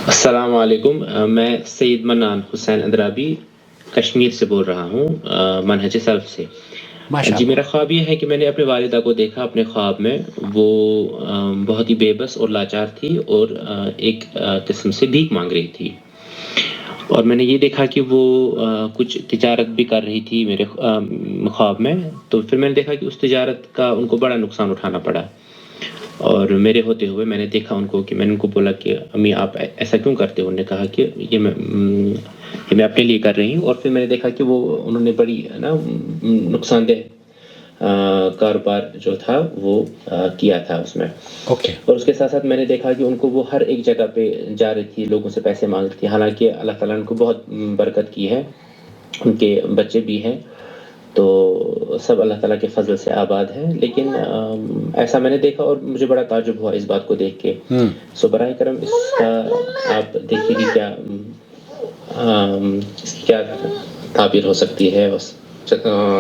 السلام علیکم، میں سید منان حسین اندرابی کشمیر سے بول رہا ہوں، منہج سلف سے۔ جی، میرا خواب یہ ہے کہ میں نے اپنے والدہ کو دیکھا اپنے خواب میں، وہ بہت ہی بے بس اور لاچار تھی اور ایک قسم سے بھیک مانگ رہی تھی، اور میں نے یہ دیکھا کہ وہ کچھ تجارت بھی کر رہی تھی میرے خواب میں۔ تو پھر میں نے دیکھا کہ اس تجارت کا ان کو بڑا نقصان اٹھانا پڑا، اور میرے ہوتے ہوئے میں نے دیکھا ان کو کہ میں نے ان کو بولا کہ امی آپ ایسا کیوں کرتے ہو؟ انہوں نے کہا کہ یہ میں اپنے لیے کر رہی ہوں۔ اور پھر میں نے دیکھا کہ وہ انہوں نے بڑی نا نقصان دہ کاروبار جو تھا وہ کیا تھا اس میں، اور اس کے ساتھ ساتھ میں نے دیکھا کہ ان کو وہ ہر ایک جگہ پہ جا رہی تھی، لوگوں سے پیسے مانگ رہی تھی، حالانکہ اللہ تعالیٰ نے ان کو بہت برکت کی ہے، ان کے بچے بھی ہیں، تو سب اللہ تعالیٰ کے فضل سے آباد ہیں، لیکن ایسا میں نے دیکھا اور مجھے بڑا تعجب ہوا اس بات کو دیکھ کے۔ سو براہ کرم اس کا آپ دیکھیے کہ کیا اس کی کیا تعبیر ہو سکتی ہے۔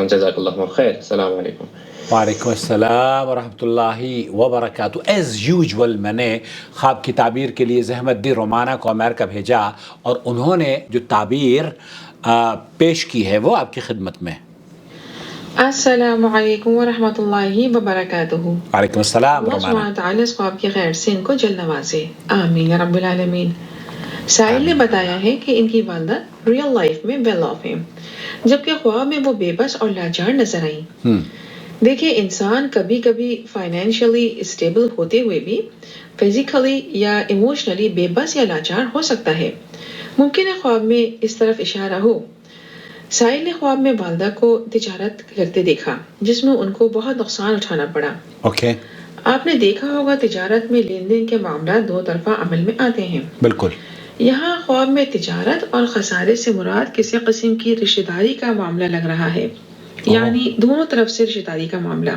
جزاک اللہ خیر، السلام علیکم۔ وعلیکم السلام ورحمۃ اللہ وبرکاتہ۔ ایز یوجول میں نے خواب کی تعبیر کے لیے زحمت دی رومانہ کو امریکہ بھیجا، اور انہوں نے جو تعبیر پیش کی ہے وہ آپ کی خدمت میں۔ السلام علیکم ورحمۃ اللہ وبرکاتہ۔ وعلیکم السلام اللہ رومانہ۔ سبحانہ تعالیٰ اس خواب کی خیر سے ان کو جل نوازے، آمین یا رب العالمین۔ سائل نے بتایا ہے کہ ان کی والدہ ریئل لائف میں ویل آف ہیں، جبکہ خواب میں وہ بے بس اور لاچار نظر آئیں۔ دیکھیں، انسان کبھی کبھی فائنینشلی اسٹیبل ہوتے ہوئے بھی فزیکلی یا ایموشنلی بے بس یا لاچار ہو سکتا ہے۔ ممکن ہے خواب میں اس طرف اشارہ ہو۔ سائل نے خواب میں والدہ کو تجارت کرتے دیکھا جس میں ان کو بہت نقصان اٹھانا پڑا۔ آپ نے دیکھا ہوگا تجارت میں لین دین کے معاملات دو طرفہ عمل میں آتے ہیں۔ بالکل۔ یہاں خواب میں تجارت اور خسارے سے مراد کسی قسم کی رشتہ داری کا معاملہ لگ رہا ہے، یعنی دونوں طرف سے رشتہ داری کا معاملہ۔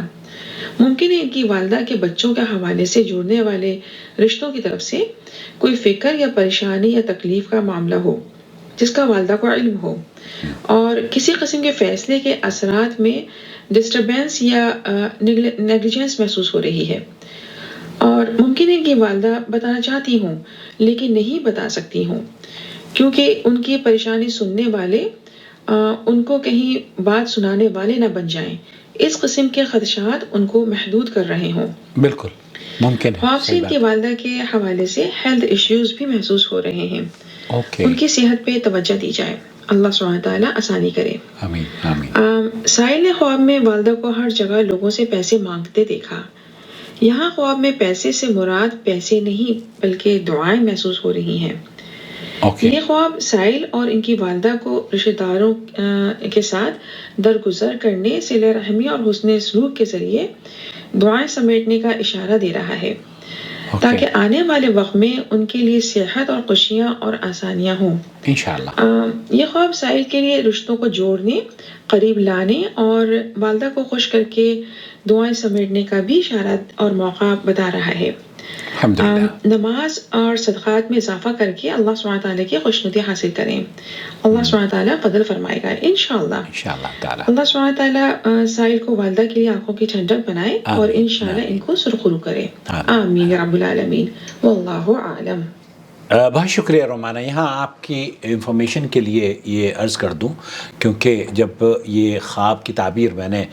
ممکن ہے ان کی والدہ کے بچوں کے حوالے سے جڑنے والے رشتوں کی طرف سے کوئی فکر یا پریشانی یا تکلیف کا معاملہ ہو جس کا والدہ کو علم ہو، اور کسی قسم کے فیصلے کے اثرات میں ڈسٹربنس یا نیگلیجنس محسوس ہو رہی ہے، اور ممکن ہے کہ والدہ بتانا چاہتی ہوں لیکن نہیں بتا سکتی ہوں کیونکہ ان کی پریشانی سننے والے ان کو کہیں بات سنانے والے نہ بن جائیں۔ اس قسم کے خدشات ان کو محدود کر رہے ہوں۔ بالکل ممکن ہے۔ خواب سے ان کی والدہ کے حوالے سے ہیلتھ ایشوز بھی محسوس ہو رہے ہیں۔ ان کی صحت پہ توجہ دی جائے، اللہ سبحانہ تعالیٰ آسانی کرے، آمین آمین۔ سائل نے خواب میں والدہ کو ہر جگہ لوگوں سے پیسے مانگتے دیکھا۔ یہاں خواب میں پیسے سے مراد پیسے نہیں بلکہ دعائیں محسوس ہو رہی ہیں۔ یہ خواب سائل اور ان کی والدہ کو رشتہ داروں کے ساتھ درگزر کرنے، صلہ رحمی اور حسن سلوک کے ذریعے دعائیں سمیٹنے کا اشارہ دے رہا ہے، تاکہ آنے والے وقت میں ان کے لیے صحت اور خوشیاں اور آسانیاں ہوں انشاءاللہ۔ یہ خواب سائل کے لیے رشتوں کو جوڑنے، قریب لانے اور والدہ کو خوش کر کے دعائیں سمیٹنے کا بھی اشارہ اور موقع بتا رہا ہے۔ نماز اور صدقات میں اضافہ کر کے اللہ سبحانہ تعالیٰ کی خوشنودی حاصل کریں، اللہ سبحانہ تعالیٰ فضل فرمائے گا انشاءاللہ۔ اللہ سبحانہ تعالیٰ سائل کو والدہ کے لیے آنکھوں کی ٹھنڈک بنائے اور انشاءاللہ ان کو سرخرو کرے، آمین یا رب العالمین، واللہ اعلم۔ بہت شکریہ رومانہ۔ یہاں آپ کی انفارمیشن کے لیے یہ عرض کر دوں، کیونکہ جب یہ خواب کی تعبیر میں نے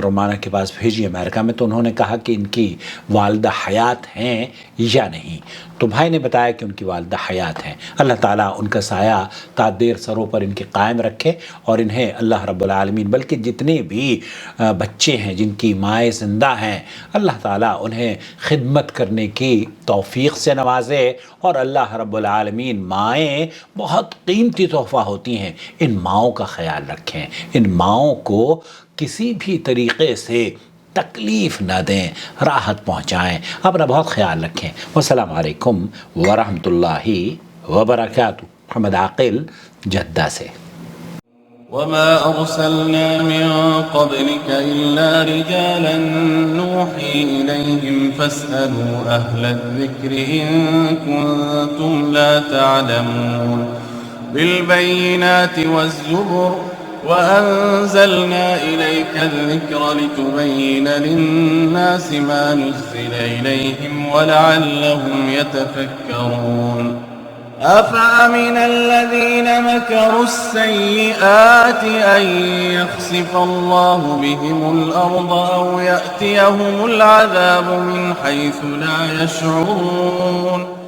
رومانہ کے پاس بھیجی امریکہ میں، تو انہوں نے کہا کہ ان کی والدہ حیات ہیں یا نہیں، تو بھائی نے بتایا کہ ان کی والدہ حیات ہیں۔ اللہ تعالیٰ ان کا سایہ تا دیر سروں پر ان کے قائم رکھے، اور انہیں اللہ رب العالمین، بلکہ جتنے بھی بچے ہیں جن کی مائیں زندہ ہیں، اللہ تعالیٰ انہیں خدمت کرنے کی توفیق سے نوازے، اور اللہ رب العالمین، مائیں بہت قیمتی تحفہ ہوتی ہیں، ان ماؤں کا خیال رکھیں، ان ماؤں کو کسی بھی طریقے سے تکلیف نہ دیں، راحت پہنچائیں، اپنا بہت خیال رکھیں۔ والسلام علیکم ورحمۃ اللہ وبرکاتہ۔ محمد عاقل جدہ سے۔ وما أرسلنا من قبلك إلا رجالا نوحي إليهم فاسألوا أهل الذكر إن كنتم لا تعلمون بالبينات والزبر وأنزلنا إليك الذكر لتبين للناس ما نزل إليهم ولعلهم يتفكرون أفأمن الذين مكروا السيئات أن يخسف الله بهم الأرض أو يأتيهم العذاب من حيث لا يشعرون